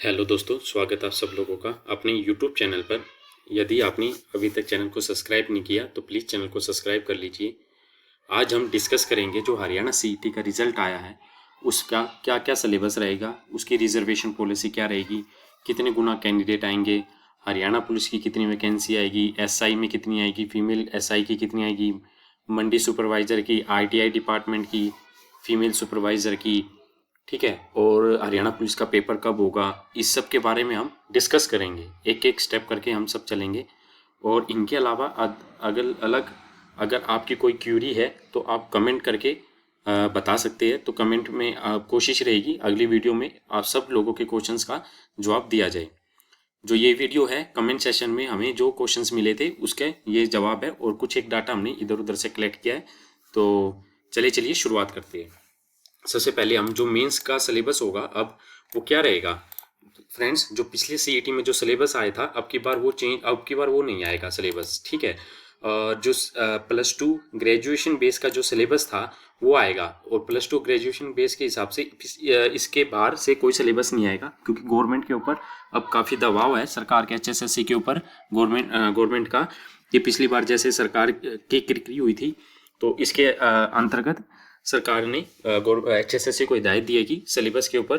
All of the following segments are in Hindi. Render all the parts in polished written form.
हेलो दोस्तों, स्वागत है आप सब लोगों का अपने यूट्यूब चैनल पर। यदि आपने अभी तक चैनल को सब्सक्राइब नहीं किया तो प्लीज़ चैनल को सब्सक्राइब कर लीजिए। आज हम डिस्कस करेंगे जो हरियाणा सीईटी का रिजल्ट आया है उसका क्या क्या सिलेबस रहेगा, उसकी रिजर्वेशन पॉलिसी क्या रहेगी, कितने गुना कैंडिडेट आएंगे, हरियाणा पुलिस की कितनी वैकेंसी आएगी, एसआई में कितनी आएगी, फीमेल एसआई की कितनी आएगी, मंडी सुपरवाइज़र की, आईटीआई डिपार्टमेंट की, फीमेल सुपरवाइज़र की, ठीक है, और हरियाणा पुलिस का पेपर कब होगा, इस सब के बारे में हम डिस्कस करेंगे। एक एक स्टेप करके हम सब चलेंगे। और इनके अलावा अगर आपकी कोई क्यूरी है तो आप कमेंट करके बता सकते हैं। तो कमेंट में कोशिश रहेगी अगली वीडियो में आप सब लोगों के क्वेश्चंस का जवाब दिया जाए। जो ये वीडियो है, कमेंट सेशन में हमें जो क्वेश्चंस मिले थे उसके ये जवाब है, और कुछ एक डाटा हमने इधर उधर से कलेक्ट किया है। तो चलिए शुरुआत करते हैं। सबसे पहले हम जो मेंस का सिलेबस होगा अब वो क्या रहेगा फ्रेंड्स। जो पिछले सीईटी में जो सिलेबस आया था अब की बार वो नहीं आएगा सिलेबस, ठीक है। जो +2 ग्रेजुएशन बेस का जो सिलेबस था वो आएगा, और +2 ग्रेजुएशन बेस के हिसाब से इसके बाहर से कोई सिलेबस नहीं आएगा, क्योंकि गवर्नमेंट के ऊपर अब काफ़ी दबाव है, सरकार के एचएसएससी के ऊपर गवर्नमेंट का, कि पिछली बार जैसे सरकार की किरकिरी हुई थी तो इसके अंतर्गत सरकार ने एचएसएससी को हिदायत दी है कि सिलेबस के ऊपर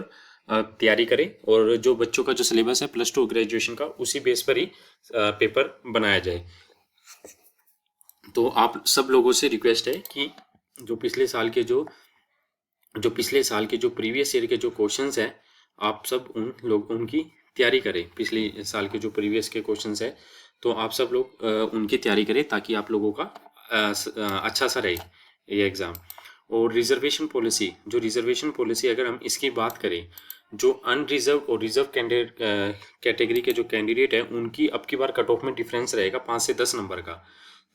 तैयारी करें, और जो बच्चों का जो सिलेबस है +2 ग्रेजुएशन का उसी बेस पर ही पेपर बनाया जाए। तो आप सब लोगों से रिक्वेस्ट है कि जो पिछले साल के जो प्रीवियस ईयर के जो क्वेश्चंस हैं आप सब उनकी तैयारी करें। पिछले साल के जो प्रीवियस के क्वेश्चंस है तो आप सब लोग उनकी तैयारी करें, ताकि आप लोगों का अच्छा सा रहे ये एग्ज़ाम। और रिजर्वेशन पॉलिसी अगर हम इसकी बात करें, जो अनरिजर्व और रिजर्व कैटेगरी के जो कैंडिडेट हैं उनकी अब की बार कट ऑफ में डिफरेंस रहेगा 5 से 10 नंबर का।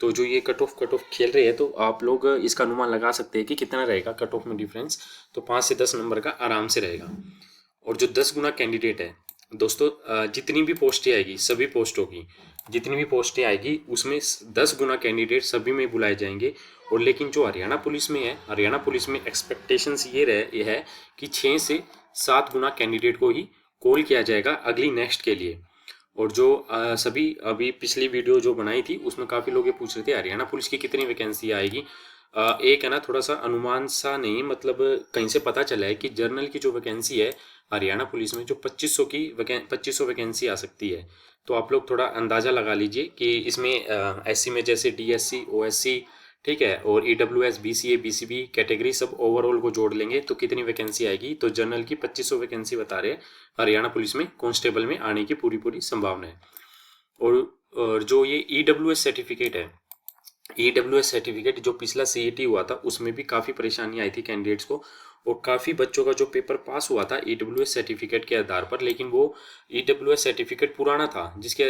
तो जो ये कट ऑफ खेल रहे हैं तो आप लोग इसका अनुमान लगा सकते हैं कि कितना रहेगा कट ऑफ में डिफरेंस। तो 5 से 10 नंबर का आराम से रहेगा। और जो 10 गुना कैंडिडेट है दोस्तों, जितनी भी पोस्टें आएगी सभी पोस्टों की जितनी भी पोस्टें आएगी उसमें 10 गुना कैंडिडेट सभी में बुलाए जाएंगे। और लेकिन जो हरियाणा पुलिस में है, हरियाणा पुलिस में एक्सपेक्टेशंस ये है कि 6 से 7 गुना कैंडिडेट को ही कॉल किया जाएगा अगली नेक्स्ट के लिए। और जो सभी अभी पिछली वीडियो जो बनाई थी उसमें काफ़ी लोग ये पूछ रहे थे हरियाणा पुलिस की कितनी वैकेंसी आएगी। एक है ना, थोड़ा सा अनुमान सा नहीं, मतलब कहीं से पता चला है कि जर्नल की जो वैकेंसी है हरियाणा पुलिस में जो 2500 वैकेंसी आ सकती है। तो आप लोग थोड़ा अंदाज़ा लगा लीजिए कि इसमें एससी में जैसे डीएससी, ओएससी, ठीक है, और ईडब्ल्यूएस, बीसीए, बीसीबी कैटेगरी सब ओवरऑल को जोड़ लेंगे तो कितनी वैकेंसी आएगी। तो जनरल की 2500 वैकेंसी बता रहे हैं हरियाणा पुलिस में, कांस्टेबल में आने की पूरी संभावना है। और जो ये ईडब्ल्यूएस सर्टिफिकेट है, ईडब्ल्यूएस सर्टिफिकेट जो पिछला सीईटी हुआ था उसमें भी काफ़ी परेशानी आई थी कैंडिडेट्स को, और काफ़ी बच्चों का जो पेपर पास हुआ था ईडब्ल्यूएस सर्टिफिकेट के आधार पर, लेकिन वो ईडब्ल्यूएस सर्टिफिकेट पुराना था जिसके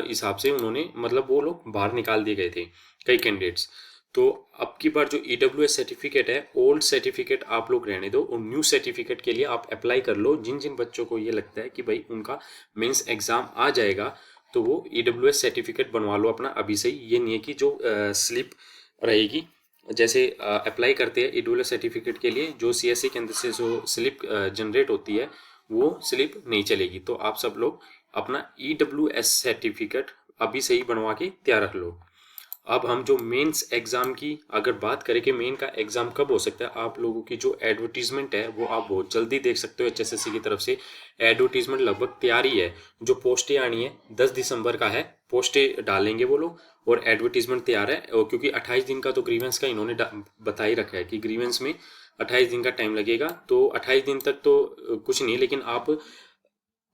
हिसाब से उन्होंने, मतलब वो लोग बाहर निकाल दिए गए थे कई कैंडिडेट्स। तो अब की बार जो ईडब्ल्यूएस सर्टिफिकेट है, ओल्ड सर्टिफिकेट आप लोग रहने दो और न्यू सर्टिफिकेट के लिए आप अप्लाई कर लो। जिन जिन बच्चों को ये लगता है कि भाई उनका मेंस एग्ज़ाम आ जाएगा तो वो ईडब्ल्यूएस सर्टिफिकेट बनवा लो अपना अभी से ही। ये नहीं है कि जो स्लिप रहेगी, जैसे अप्लाई करते हैं ईडब्ल्यूएस सर्टिफिकेट के लिए, जो सीएससी के अंदर से जो स्लिप जनरेट होती है वो स्लिप नहीं चलेगी। तो आप सब लोग अपना ईडब्ल्यूएस सर्टिफिकेट अभी से ही बनवा के तैयार रख लो। अब हम जो मेंस एग्ज़ाम की अगर बात करें कि मेन का एग्ज़ाम कब हो सकता है, आप लोगों की जो एडवर्टीजमेंट है वो आप बहुत जल्दी देख सकते हो एचएसएससी की तरफ से। एडवर्टीजमेंट लगभग तैयार ही है, जो पोस्टें आनी है 10 दिसंबर का है, पोस्टें डालेंगे वो लोग और एडवर्टीजमेंट तैयार है। और क्योंकि 28 दिन का तो ग्रीवेंस का इन्होंने बता ही रखा है कि ग्रीवेंस में 28 दिन का टाइम लगेगा, तो 28 दिन तक तो कुछ नहीं, लेकिन आप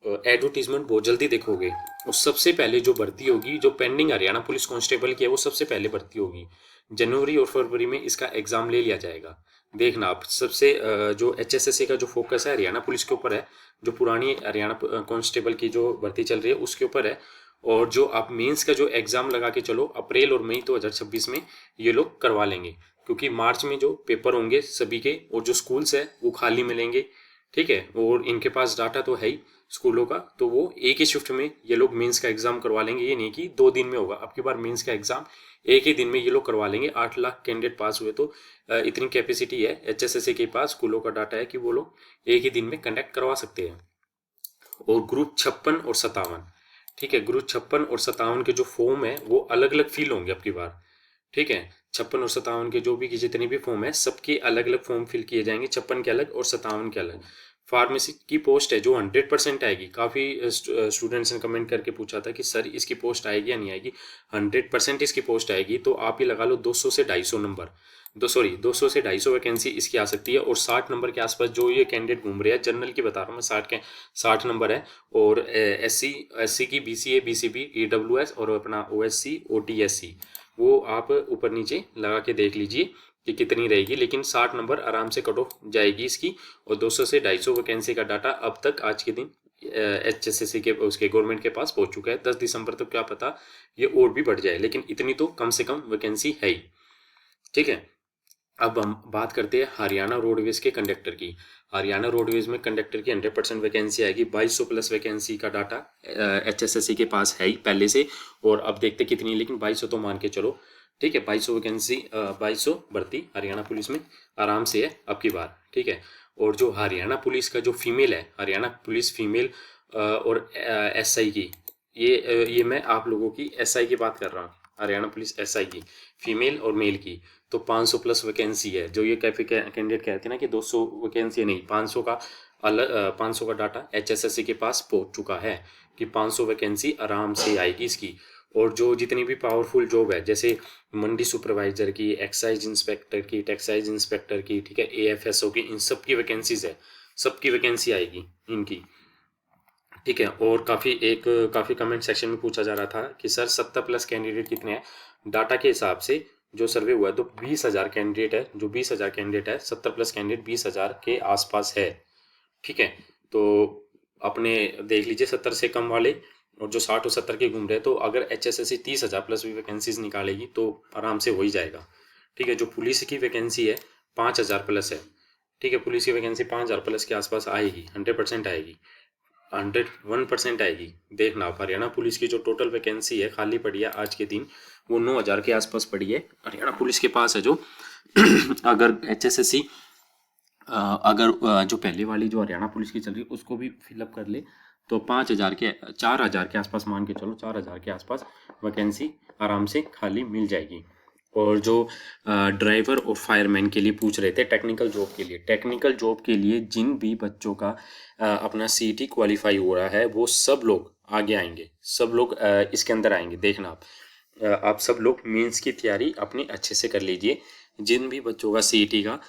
एडवर्टीजमेंट बहुत जल्दी देखोगे। और सबसे पहले जो भर्ती होगी, जो पेंडिंग हरियाणा पुलिस कांस्टेबल की है, वो सबसे पहले भर्ती होगी। जनवरी और फरवरी में इसका एग्जाम ले लिया जाएगा। देखना आप, सबसे जो एचएसएससी का जो फोकस है हरियाणा पुलिस के ऊपर है, जो पुरानी हरियाणा कांस्टेबल की जो भर्ती चल रही है उसके ऊपर है। और जो आप मेंस का जो एग्जाम लगा के चलो, अप्रैल और मई 2026 में ये लोग करवा लेंगे, क्योंकि मार्च में जो पेपर होंगे सभी के और जो स्कूल्स है वो खाली मिलेंगे, ठीक है। और इनके पास डाटा तो है ही स्कूलों का, तो वो एक ही शिफ्ट में ये लोग मेंस का एग्जाम करवा लेंगे। ये नहीं कि 2 दिन में होगा, अब की बार मेंस का एग्जाम एक ही दिन में ये लोग करवा लेंगे। 8 लाख कैंडिडेट पास हुए तो इतनी कैपेसिटी है एचएसएससी के पास, स्कूलों का डाटा है कि वो लोग एक ही दिन में कंडक्ट करवा सकते हैं। और ग्रुप 56 और 57, ठीक है, ग्रुप 56 और 57 के जो फॉर्म है वो अलग अलग फिल होंगे अब की बार, ठीक है। 56 और 57 के जो भी जितने भी फॉर्म है सबके अलग अलग फॉर्म फिल किए जाएंगे, 56 के अलग और 57 के अलग। फार्मेसी की पोस्ट है जो 100% आएगी, काफ़ी स्टूडेंट्स ने कमेंट करके पूछा था कि सर इसकी पोस्ट आएगी या नहीं आएगी। 100% इसकी पोस्ट आएगी, तो आप ही लगा लो 200 से 250 नंबर, 200 से 250 वैकेंसी इसकी आ सकती है। और 60 नंबर के आसपास जो ये कैंडिडेट घूम रहे हैं, जनरल की बता रहा हूँ मैं, 60 नंबर है। और एससी की बीसीए बीसीबी ईडब्ल्यूएस और अपना ओएससी ओटीएससी, वो आप ऊपर नीचे लगा के देख लीजिए कि कितनी रहेगी, लेकिन 60 नंबर आराम से कट ऑफ जाएगी इसकी। और 200 से 250 वैकेंसी का डाटा अब तक आज के दिन HSSC के उसके गवर्नमेंट के पास पहुंच चुका है। 10 दिसंबर तक क्या पता ये और भी बढ़ जाए, लेकिन इतनी तो कम से कम वैकेंसी है ही, ठीक है। अब हम बात करते हैं हरियाणा रोडवेज के कंडक्टर की। हरियाणा रोडवेज में कंडक्टर की 100% वैकेंसी आएगी। 2200 प्लस वैकेंसी का डाटा HSSC के पास है ही पहले से, और अब देखते कितनी, लेकिन 2200 तो मान के चलो, ठीक है। 2200 वैकेंसी, 2200 भर्ती हरियाणा पुलिस में आराम से है अब की बार, ठीक है। और जो हरियाणा पुलिस का जो फीमेल है, हरियाणा पुलिस फीमेल और SI की, ये मैं आप लोगों की SI की बात कर रहा हूँ, हरियाणा पुलिस SI की फीमेल और मेल की, तो 500 प्लस वैकेंसी है। जो ये कैंडिडेट कहते हैं ना कि 200 वैकेंसी नहीं, 500 का अलग, 500 का डाटा HSSC के पास पहुंच चुका है कि 500 वैकेंसी आराम से आएगी इसकी। और जो जितनी भी पावरफुल जॉब है, जैसे मंडी सुपरवाइजर की, एक्साइज इंस्पेक्टर की, टेक्साइज इंस्पेक्टर की, ठीक है, AFSO की, इन सब की वैकेंसीज है, सबकी वैकेंसी आएगी इनकी, ठीक है। और काफ़ी कमेंट सेक्शन में पूछा जा रहा था कि सर 70 प्लस कैंडिडेट कितने हैं। डाटा के हिसाब से जो सर्वे हुआ है तो 20,000 कैंडिडेट है, जो 20,000 कैंडिडेट है, 70 प्लस कैंडिडेट 20,000 के आसपास है, ठीक है। तो अपने देख लीजिए 70 से कम वाले, और जो 60 और 70 के घूम रहे हैं, तो अगर HSSC 30,000 प्लस भी वैकेंसीज निकालेगी तो आराम से हो ही जाएगा, ठीक है। जो पुलिस की वैकेंसी है 5,000 प्लस है, ठीक है, पुलिस की वैकेंसी 5,000 प्लस के आसपास आएगी, 100% आएगी, 101% आएगी। देखना आप, हरियाणा पुलिस की जो टोटल वैकेंसी है खाली पड़ी है आज के दिन, वो 9,000 के आसपास पड़ी है हरियाणा पुलिस के पास है। जो अगर HSSC अगर जो पहले वाली जो हरियाणा पुलिस की चल रही है उसको भी फिलअप कर ले, तो 4,000 के आसपास मान के चलो, 4,000 के आसपास वैकेंसी आराम से खाली मिल जाएगी। और जो ड्राइवर और फायरमैन के लिए पूछ रहे थे, टेक्निकल जॉब के लिए जिन भी बच्चों का अपना CET क्वालिफाई हो रहा है, वो सब लोग आगे आएंगे, सब लोग इसके अंदर आएंगे। देखना आप सब लोग मेंस की तैयारी अपनी अच्छे से कर लीजिए। जिन भी बच्चों का CET का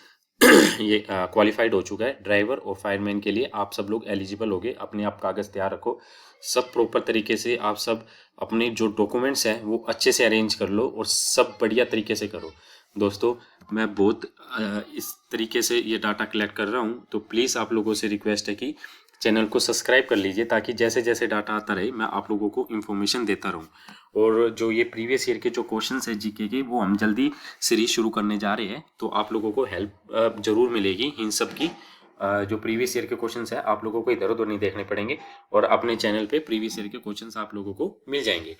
ये क्वालिफाइड हो चुका है, ड्राइवर और फायरमैन के लिए आप सब लोग एलिजिबल होगे। अपने आप कागज़ तैयार रखो, सब प्रॉपर तरीके से आप सब अपने जो डॉक्यूमेंट्स हैं वो अच्छे से अरेंज कर लो, और सब बढ़िया तरीके से करो। दोस्तों, मैं बहुत इस तरीके से ये डाटा कलेक्ट कर रहा हूँ, तो प्लीज़ आप लोगों से रिक्वेस्ट है कि चैनल को सब्सक्राइब कर लीजिए, ताकि जैसे जैसे डाटा आता रहे मैं आप लोगों को इन्फॉर्मेशन देता रहूँ। और जो ये प्रीवियस ईयर के जो क्वेश्चंस है GK के, वो हम जल्दी सीरीज शुरू करने जा रहे हैं, तो आप लोगों को हेल्प ज़रूर मिलेगी इन सब की। जो प्रीवियस ईयर के क्वेश्चंस है आप लोगों को इधर उधर नहीं देखने पड़ेंगे, और अपने चैनल पे प्रीवियस ईयर के क्वेश्चंस आप लोगों को मिल जाएंगे।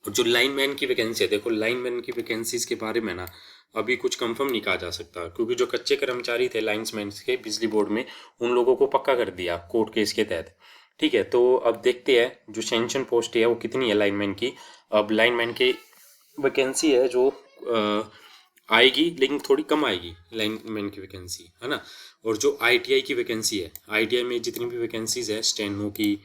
और जो लाइनमैन की वैकेंसी है, देखो लाइनमैन की वैकेंसीज के बारे में ना अभी कुछ कंफर्म नहीं कहा जा सकता, क्योंकि जो कच्चे कर्मचारी थे लाइन्समैन के बिजली बोर्ड में, उन लोगों को पक्का कर दिया कोर्ट केस के तहत, ठीक है। तो अब देखते हैं जो सेंक्शन पोस्ट है वो कितनी है लाइनमैन की। अब लाइनमैन की वैकेंसी है जो आएगी, लेकिन थोड़ी कम आएगी लाइनमैन की वैकेंसी, है ना। और जो ITI की वैकेंसी है, ITI में जितनी भी वैकेंसीज है, स्टेनो की,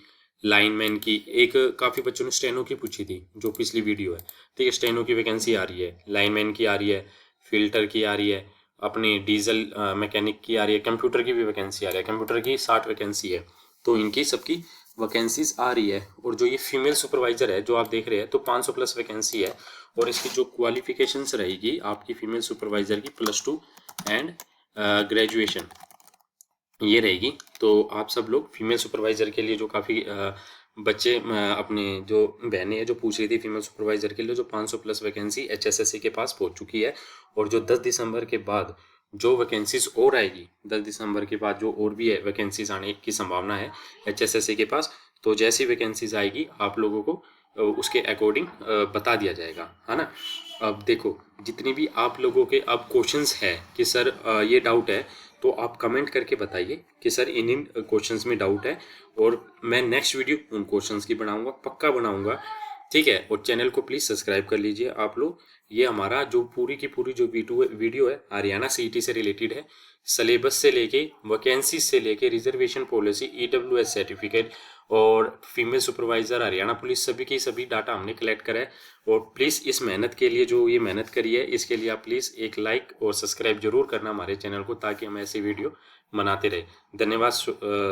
लाइनमैन की, एक काफ़ी बच्चों ने स्टेनो की पूछी थी जो पिछली वीडियो है, ठीक है, स्टेनो की वैकेंसी आ रही है, लाइनमैन की आ रही है, फिल्टर की आ रही है, अपनी डीजल मैकेनिक की आ रही है, कंप्यूटर की भी वैकेंसी आ रही है, कंप्यूटर की 60 वैकेंसी है, तो इनकी सबकी वैकेंसीज आ रही है। और जो ये फीमेल सुपरवाइजर है जो आप देख रहे हैं, तो 500 प्लस वैकेंसी है, और इसकी जो क्वालिफिकेशंस रहेगी आपकी फीमेल सुपरवाइजर की +2 एंड ग्रेजुएशन ये रहेगी। तो आप सब लोग फीमेल सुपरवाइज़र के लिए, जो काफ़ी बच्चे अपने जो बहनें हैं जो पूछ रही थी फीमेल सुपरवाइज़र के लिए, जो 500 प्लस वैकेंसी HSSC के पास पहुंच चुकी है। और जो 10 दिसंबर के बाद जो वैकेंसीज और आएगी, 10 दिसंबर के बाद जो और भी है वैकेंसीज आने की संभावना है HSSC के पास, तो जैसी वैकेंसीज आएगी आप लोगों को उसके अकॉर्डिंग बता दिया जाएगा, है ना। अब देखो जितनी भी आप लोगों के अब क्वेश्चंस है कि सर ये डाउट है तो आप कमेंट करके बताइए कि सर इन इन क्वेश्चंस में डाउट है, और मैं नेक्स्ट वीडियो उन क्वेश्चंस की बनाऊंगा, पक्का बनाऊंगा, ठीक है। और चैनल को प्लीज़ सब्सक्राइब कर लीजिए आप लोग। ये हमारा जो पूरी की पूरी जो वीडियो है हरियाणा सीईटी से रिलेटेड है, सिलेबस से लेके, वैकेंसी से लेके, रिजर्वेशन पॉलिसी, ईडब्ल्यूएस सर्टिफिकेट और फीमेल सुपरवाइजर, हरियाणा पुलिस, सभी की सभी डाटा हमने कलेक्ट करा है। और प्लीज़ इस मेहनत के लिए, जो ये मेहनत करी है, इसके लिए आप प्लीज़ एक लाइक और सब्सक्राइब जरूर करना हमारे चैनल को, ताकि हम ऐसी वीडियो बनाते रहे। धन्यवाद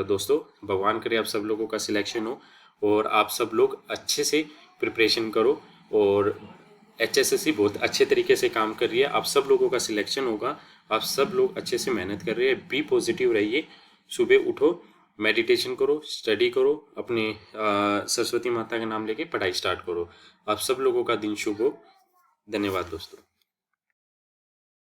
दोस्तों। भगवान करे आप सब लोगों का सिलेक्शन हो और आप सब लोग अच्छे से प्रिपरेशन करो। और HSSC बहुत अच्छे तरीके से काम कर रही है, आप सब लोगों का सिलेक्शन होगा। आप सब लोग अच्छे से मेहनत कर रहे हैं, बी पॉजिटिव रहिए, सुबह उठो, मेडिटेशन करो, स्टडी करो, अपने सरस्वती माता का नाम लेके पढ़ाई स्टार्ट करो। आप सब लोगों का दिन शुभ हो। धन्यवाद दोस्तों।